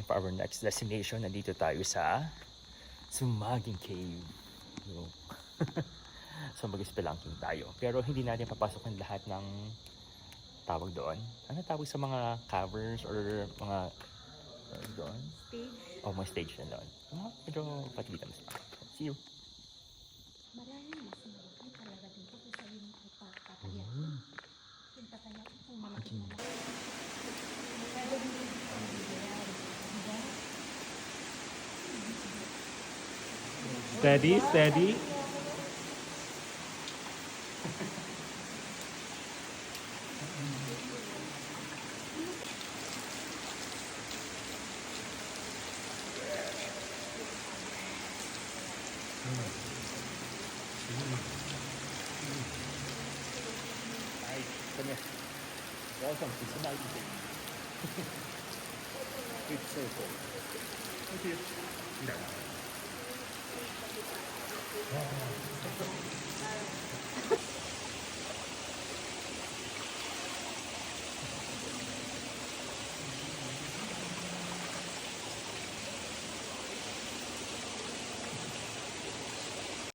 For our next destination, nandito tayo sa Sumaging Cave. So mag-spelunking tayo. Pero hindi natin papasok ang lahat ng tawag doon. Ano tawag sa mga covers or mga doon? Stage. O mga stage na doon. Medyo patilitan mas pa. See you. Marami mas malaki talaga dito kung sa yung papakaya. Punta kaya kung malaki na lang. Steady, steady. Ay, come here. Welcome to Sumaging Cave. It's so cool. Thank you. No.